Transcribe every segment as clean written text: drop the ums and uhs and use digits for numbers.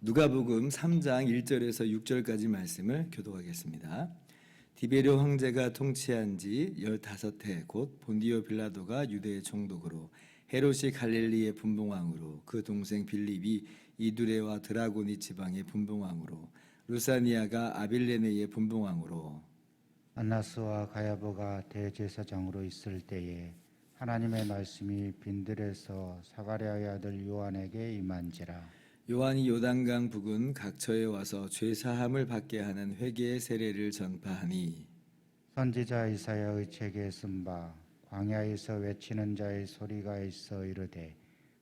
누가복음 3장 1절에서 6절까지 말씀을 교독하겠습니다. 디베료 황제가 통치한 지 15해 곧 본디오 빌라도가 유대의 총독으로 헤롯이 갈릴리의 분봉왕으로 그 동생 빌립이 이두레와 드라고니 지방의 분봉왕으로 루사니아가 아빌레네의 분봉왕으로 안나스와 가야보가 대제사장으로 있을 때에 하나님의 말씀이 빈들에서 사가랴의 아들 요한에게 임한지라. 요한이 요단강 부근 각처에 와서 죄 사함을 받게 하는 회개의 세례를 전파하니 선지자 이사야의 책에 쓴 바 광야에서 외치는 자의 소리가 있어 이르되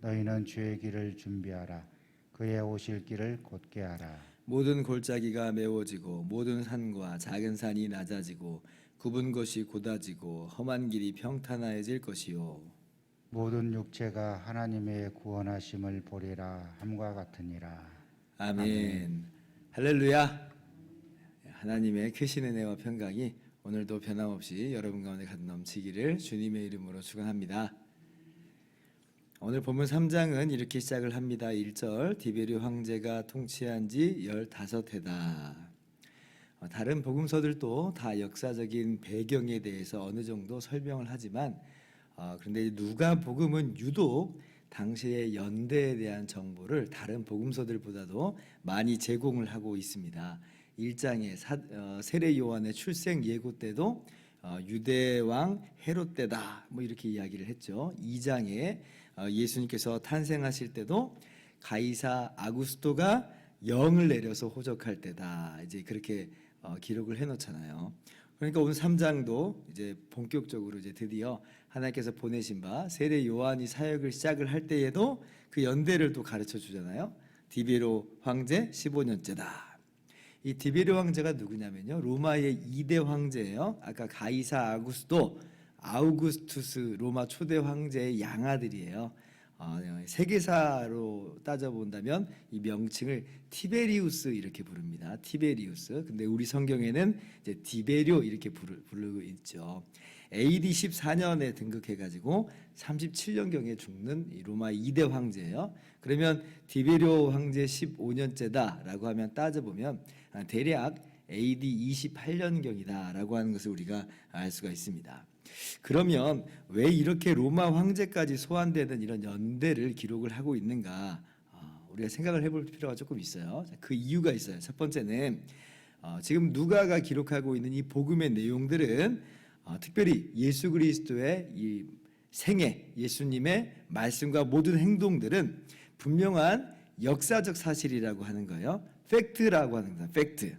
너희는 주의 길을 준비하라 그의 오실 길을 곧게 하라. 모든 골짜기가 메워지고 모든 산과 작은 산이 낮아지고 굽은 곳이 곧아지고 험한 길이 평탄하여질 것이요 모든 육체가 하나님의 구원하심을 보리라 함과 같으니라. 아멘. 할렐루야. 하나님의 크신 은혜와 평강이 오늘도 변함없이 여러분 가운데 넘치기를 주님의 이름으로 축원합니다. 오늘 본문 3장은 이렇게 시작을 합니다. 1절 디베rio 황제가 통치한 지 15해다. 다른 복음서들도 다 역사적인 배경에 대해서 어느 정도 설명을 하지만 그런데 누가복음은 유독 당시의 연대에 대한 정보를 다른 복음서들보다도 많이 제공을 하고 있습니다. 1장에 세례 요한의 출생 예고 때도 유대 왕 헤롯 때다 뭐 이렇게 이야기를 했죠. 2장에 예수님께서 탄생하실 때도 가이사 아구스토가 영을 내려서 호적할 때다 이제 그렇게 기록을 해놓잖아요. 그러니까 오늘 3장도 이제 본격적으로 이제 드디어 하나님께서 보내신 바 세례 요한이 사역을 시작을 할 때에도 그 연대를 또 가르쳐 주잖아요. 디베료 황제 15년째다. 이 디베료 황제가 누구냐면요. 로마의 2대 황제예요. 아까 가이사 아우구스투스 로마 초대 황제의 양아들이에요. 세계사로 따져본다면 이 명칭을 티베리우스 이렇게 부릅니다. 티베리우스. 근데 우리 성경에는 이제 디베료 이렇게 부르고 있죠. AD 14년에 등극해가지고 37년경에 죽는 이 로마 2대 황제예요. 그러면 디베료 황제 15년째다라고 하면 따져보면 대략 AD 28년경이다라고 하는 것을 우리가 알 수가 있습니다. 그러면 왜 이렇게 로마 황제까지 소환되는 이런 연대를 기록을 하고 있는가? 우리가 생각을 해볼 필요가 조금 있어요. 그 이유가 있어요. 첫 번째는 지금 누가가 기록하고 있는 이 복음의 내용들은 특별히 예수 그리스도의 이 생애, 예수님의 말씀과 모든 행동들은 분명한 역사적 사실이라고 하는 거예요. 팩트라고 하는 거다. 팩트.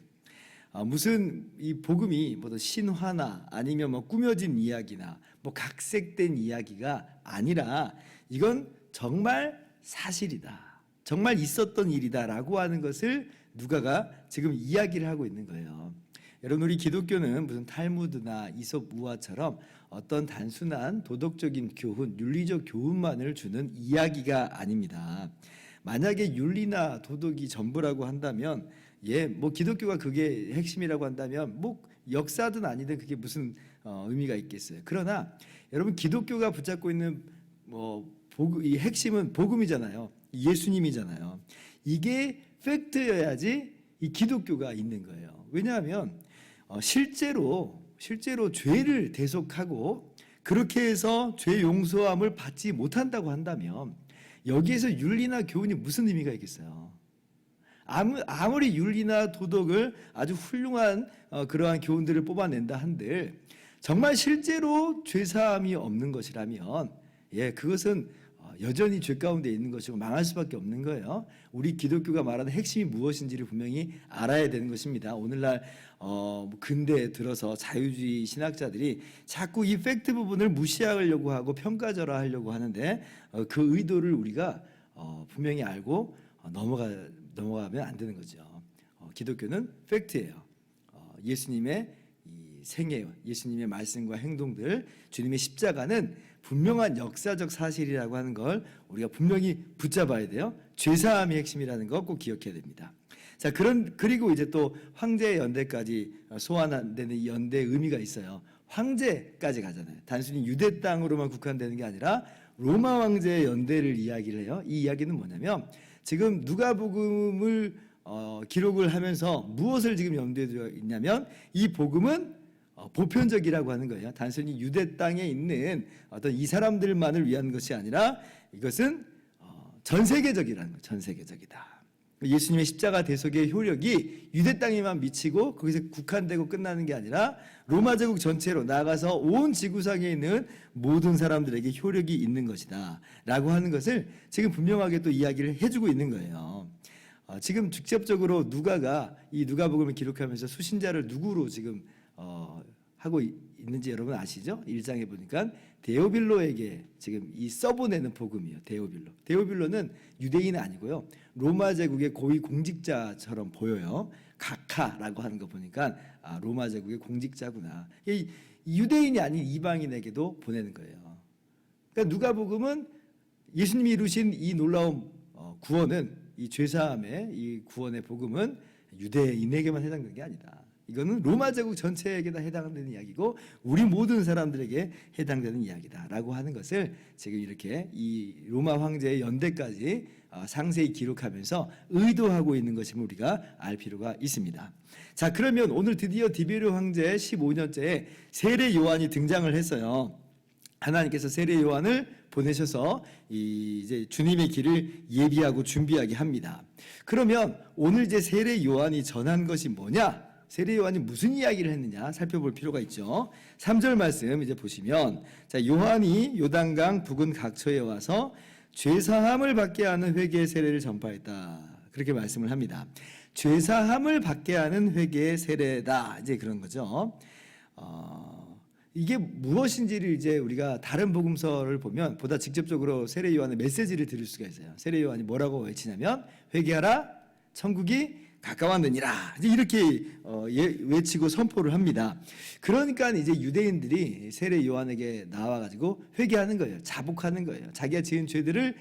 무슨 이 복음이 뭐 신화나 아니면 뭐 꾸며진 이야기나 뭐 각색된 이야기가 아니라 이건 정말 사실이다. 정말 있었던 일이다라고 하는 것을 누가가 지금 이야기를 하고 있는 거예요. 여러분 우리 기독교는 무슨 탈무드나 이솝 우화처럼 어떤 단순한 도덕적인 교훈, 윤리적 교훈만을 주는 이야기가 아닙니다. 만약에 윤리나 도덕이 전부라고 한다면 뭐 기독교가 그게 핵심이라고 한다면 뭐 역사든 아니든 그게 무슨 의미가 있겠어요. 그러나 여러분 기독교가 붙잡고 있는 이 핵심은 복음이잖아요. 예수님이잖아요. 이게 팩트여야지 이 기독교가 있는 거예요. 왜냐하면 실제로 죄를 대속하고 그렇게 해서 죄 용서함을 받지 못한다고 한다면 여기에서 윤리나 교훈이 무슨 의미가 있겠어요? 아무리 윤리나 도덕을 아주 훌륭한 그러한 교훈들을 뽑아낸다 한들 정말 실제로 죄사함이 없는 것이라면 그것은 여전히 죄 가운데 있는 것이고 망할 수밖에 없는 거예요. 우리 기독교가 말하는 핵심이 무엇인지를 분명히 알아야 되는 것입니다. 오늘날 근대에 들어서 자유주의 신학자들이 자꾸 이 팩트 부분을 무시하려고 하고 평가절하하려고 하는데 그 의도를 우리가 분명히 알고 넘어가면 안 되는 거죠. 기독교는 팩트예요. 예수님의 이 생애, 예수님의 말씀과 행동들, 주님의 십자가는 분명한 역사적 사실이라고 하는 걸 우리가 분명히 붙잡아야 돼요. 죄사함이 핵심이라는 거 꼭 기억해야 됩니다. 자, 그리고 이제 또 황제 연대까지 소환되는 이 연대의 의미가 있어요. 황제까지 가잖아요. 단순히 유대 땅으로만 국한되는 게 아니라 로마 황제의 연대를 이야기를 해요. 이 이야기는 뭐냐면 지금 누가복음을 기록을 하면서 무엇을 지금 염두에 두고 있냐면 이 복음은 보편적이라고 하는 거예요. 단순히 유대 땅에 있는 어떤 이 사람들만을 위한 것이 아니라 이것은 전 세계적이라는 거예요. 전 세계적이다. 예수님의 십자가 대속의 효력이 유대 땅에만 미치고 거기서 국한되고 끝나는 게 아니라 로마 제국 전체로 나아가서 온 지구상에 있는 모든 사람들에게 효력이 있는 것이다 라고 하는 것을 지금 분명하게 또 이야기를 해주고 있는 거예요. 지금 직접적으로 누가가 이 누가복음을 기록하면서 수신자를 누구로 지금 하고 있는지 여러분 아시죠? 1장에 보니까 데오빌로에게 지금 이 써보내는 복음이에요. 데오빌로는 유대인은 아니고요. 로마 제국의 고위 공직자처럼 보여요. 각하라고 하는 거 보니까 로마 제국의 공직자구나. 유대인이 아닌 이방인에게도 보내는 거예요. 그러니까 누가복음은 예수님이 이루신 이 놀라운 구원은 이 죄사함의 이 구원의 복음은 유대인에게만 해당되는 게 아니다. 이거는 로마 제국 전체에게 다 해당되는 이야기고 우리 모든 사람들에게 해당되는 이야기다라고 하는 것을 지금 이렇게 이 로마 황제의 연대까지 상세히 기록하면서 의도하고 있는 것임을 우리가 알 필요가 있습니다. 자, 그러면 오늘 드디어 디베르 황제의 15년째에 세례 요한이 등장을 했어요. 하나님께서 세례 요한을 보내셔서 이제 주님의 길을 예비하고 준비하게 합니다. 그러면 오늘 이제 세례 요한이 전한 것이 뭐냐? 세례 요한이 무슨 이야기를 했느냐 살펴볼 필요가 있죠. 3절 말씀 이제 보시면 자, 요한이 요단강 북은 각처에 와서 죄사함을 받게 하는 회개의 세례를 전파했다. 그렇게 말씀을 합니다. 죄사함을 받게 하는 회개의 세례다. 이제 그런 거죠. 이게 무엇인지를 이제 우리가 다른 복음서를 보면 보다 직접적으로 세례 요한의 메시지를 들을 수가 있어요. 세례 요한이 뭐라고 외치냐면 회개하라 천국이 가까웠느니라 이렇게 외치고 선포를 합니다. 그러니까 이제 유대인들이 세례 요한에게 나와가지고 회개하는 거예요. 자복하는 거예요. 자기가 지은 죄들을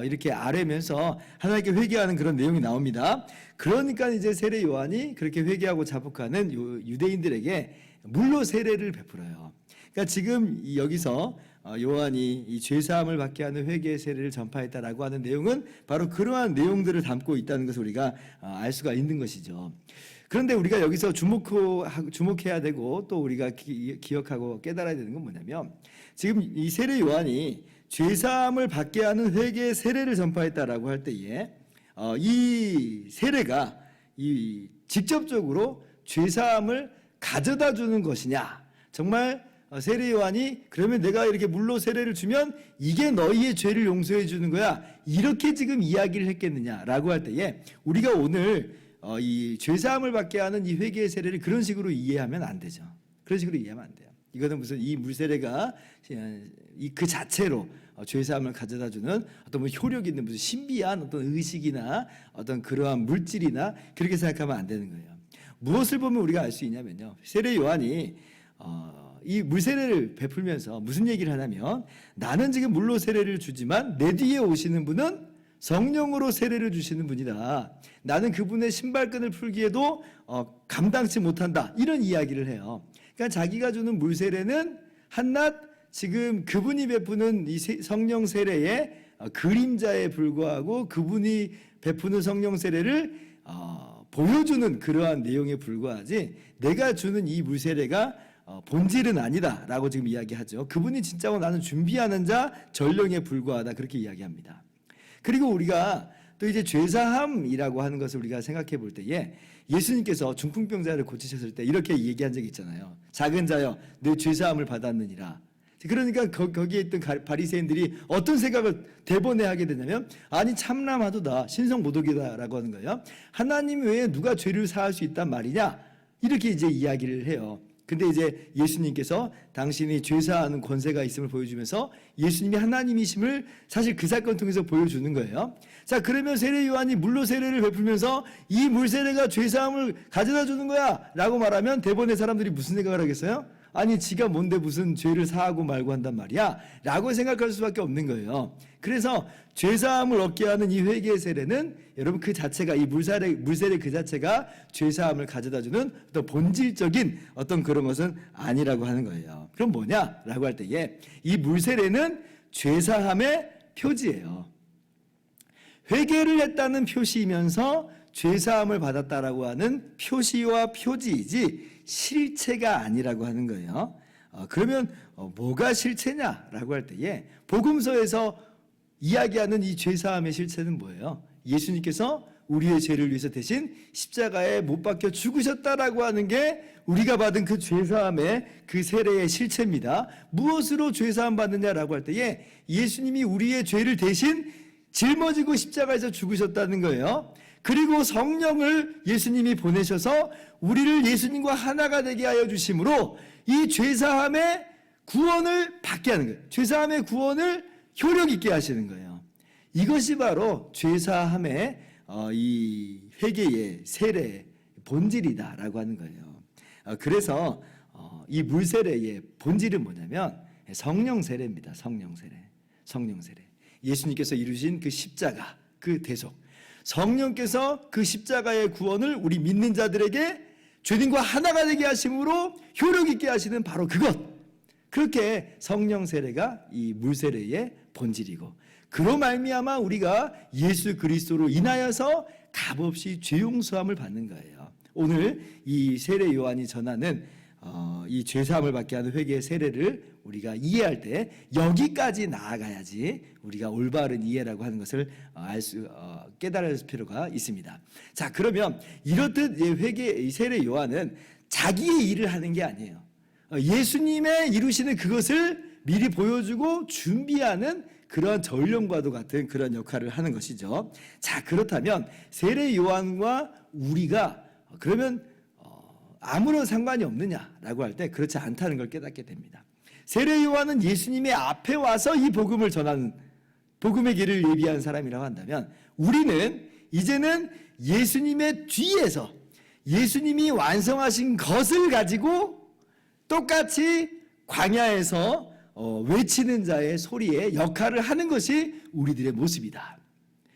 이렇게 아뢰면서 하나님께 회개하는 그런 내용이 나옵니다. 그러니까 이제 세례 요한이 그렇게 회개하고 자복하는 유대인들에게 물로 세례를 베풀어요. 그러니까 지금 여기서 요한이 이 죄사함을 받게 하는 회개의 세례를 전파했다라고 하는 내용은 바로 그러한 내용들을 담고 있다는 것을 우리가 알 수가 있는 것이죠. 그런데 우리가 여기서 주목해야 되고 또 우리가 기억하고 깨달아야 되는 건 뭐냐면 지금 이 세례 요한이 죄사함을 받게 하는 회개의 세례를 전파했다라고 할 때에 이 세례가 이 직접적으로 죄사함을 가져다 주는 것이냐, 정말 세례 요한이 그러면 내가 이렇게 물로 세례를 주면 이게 너희의 죄를 용서해 주는 거야, 이렇게 지금 이야기를 했겠느냐라고 할 때에 우리가 오늘 이 죄사함을 받게 하는 이 회개의 세례를 그런 식으로 이해하면 안 되죠. 그런 식으로 이해하면 안 돼요. 이거는 무슨 이 물세례가 그 자체로 죄사함을 가져다 주는 어떤 뭐 효력 있는 무슨 신비한 어떤 의식이나 어떤 그러한 물질이나 그렇게 생각하면 안 되는 거예요. 무엇을 보면 우리가 알 수 있냐면요, 세례 요한이 이 물세례를 베풀면서 무슨 얘기를 하냐면 나는 지금 물로 세례를 주지만 내 뒤에 오시는 분은 성령으로 세례를 주시는 분이다. 나는 그분의 신발끈을 풀기에도 감당치 못한다. 이런 이야기를 해요. 그러니까 자기가 주는 물세례는 한낱 지금 그분이 베푸는 이 성령 세례의 그림자에 불과하고 그분이 베푸는 성령 세례를 보여주는 그러한 내용에 불과하지 내가 주는 이 물세례가 본질은 아니다라고 지금 이야기하죠. 그분이 진짜로 나는 준비하는 자 전령에 불과하다 그렇게 이야기합니다. 그리고 우리가 또 이제 죄사함이라고 하는 것을 우리가 생각해 볼 때에 예수님께서 중풍병자를 고치셨을 때 이렇게 얘기한 적이 있잖아요. 작은 자여 내 죄사함을 받았느니라. 그러니까 거기에 있던 바리새인들이 어떤 생각을 대번에 하게 되냐면 아니 참람하도다 신성모독이다라고 하는 거예요. 하나님 외에 누가 죄를 사할 수 있단 말이냐 이렇게 이제 이야기를 해요. 근데 이제 예수님께서 당신이 죄사하는 권세가 있음을 보여주면서 예수님이 하나님이심을 사실 그 사건 통해서 보여주는 거예요. 자, 그러면 세례 요한이 물로 세례를 베풀면서 이 물세례가 죄사함을 가져다 주는 거야 라고 말하면 대번의 사람들이 무슨 생각을 하겠어요? 아니 지가 뭔데 무슨 죄를 사하고 말고 한단 말이야? 라고 생각할 수밖에 없는 거예요. 그래서 죄사함을 얻게 하는 이 회개의 세례는 여러분 그 자체가 이 물세례 그 자체가 죄사함을 가져다주는 어떤 본질적인 어떤 그런 것은 아니라고 하는 거예요. 그럼 뭐냐라고 할 때에 이 물세례는 죄사함의 표지예요. 회개를 했다는 표시이면서 죄사함을 받았다라고 하는 표시와 표지이지 실체가 아니라고 하는 거예요. 그러면 뭐가 실체냐라고 할 때에 복음서에서 이야기하는 이 죄사함의 실체는 뭐예요? 예수님께서 우리의 죄를 위해서 대신 십자가에 못 박혀 죽으셨다라고 하는 게 우리가 받은 그 죄사함의 그 세례의 실체입니다. 무엇으로 죄사함 받느냐라고 할 때에 예수님이 우리의 죄를 대신 짊어지고 십자가에서 죽으셨다는 거예요. 그리고 성령을 예수님이 보내셔서 우리를 예수님과 하나가 되게 하여 주심으로 이 죄사함의 구원을 받게 하는 거예요. 죄사함의 구원을 효력 있게 하시는 거예요. 이것이 바로 죄사함의 이 회개의 세례의 본질이다라고 하는 거예요. 그래서 이 물세례의 본질은 뭐냐면 성령 세례입니다. 성령 세례. 성령 세례. 예수님께서 이루신 그 십자가, 그 대속. 성령께서 그 십자가의 구원을 우리 믿는 자들에게 주님과 하나가 되게 하심으로 효력 있게 하시는 바로 그것. 그렇게 성령 세례가 이 물세례의 본질이고 그로 말미암아 우리가 예수 그리스도로 인하여서 값없이 죄 용서함을 받는 거예요. 오늘 이 세례 요한이 전하는 이 죄사함을 받게 하는 회개의 세례를 우리가 이해할 때 여기까지 나아가야지 우리가 올바른 이해라고 하는 것을 깨달을 필요가 있습니다. 자, 그러면 이렇듯 회개 세례 요한은 자기의 일을 하는 게 아니에요. 예수님의 이루시는 그것을 미리 보여주고 준비하는 그런 전령과도 같은 그런 역할을 하는 것이죠. 자, 그렇다면 세례 요한과 우리가 그러면 아무런 상관이 없느냐라고 할 때 그렇지 않다는 걸 깨닫게 됩니다. 세례 요한은 예수님의 앞에 와서 이 복음을 전하는 복음의 길을 예비한 사람이라고 한다면 우리는 이제는 예수님의 뒤에서 예수님이 완성하신 것을 가지고 똑같이 광야에서 외치는 자의 소리에 역할을 하는 것이 우리들의 모습이다.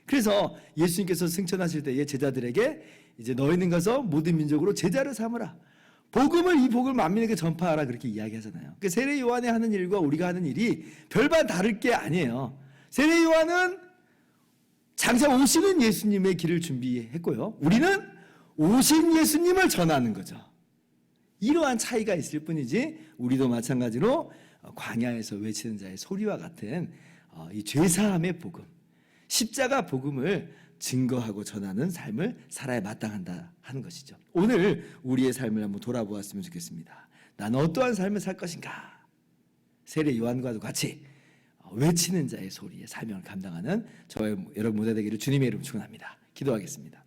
그래서 예수님께서 승천하실 때에 제자들에게 이제 너희는 가서 모든 민족으로 제자를 삼으라. 이 복을 만민에게 전파하라 그렇게 이야기하잖아요. 그 세례 요한이 하는 일과 우리가 하는 일이 별반 다를 게 아니에요. 세례 요한은 장차 오시는 예수님의 길을 준비했고요. 우리는 오신 예수님을 전하는 거죠. 이러한 차이가 있을 뿐이지 우리도 마찬가지로 광야에서 외치는 자의 소리와 같은 이 죄사함의 복음, 십자가 복음을 증거하고 전하는 삶을 살아야 마땅한다 하는 것이죠. 오늘 우리의 삶을 한번 돌아보았으면 좋겠습니다. 나는 어떠한 삶을 살 것인가? 세례 요한과도 같이 외치는 자의 소리에 사명을 감당하는 저와 여러분 모두 되기를 주님의 이름으로 축원합니다. 기도하겠습니다.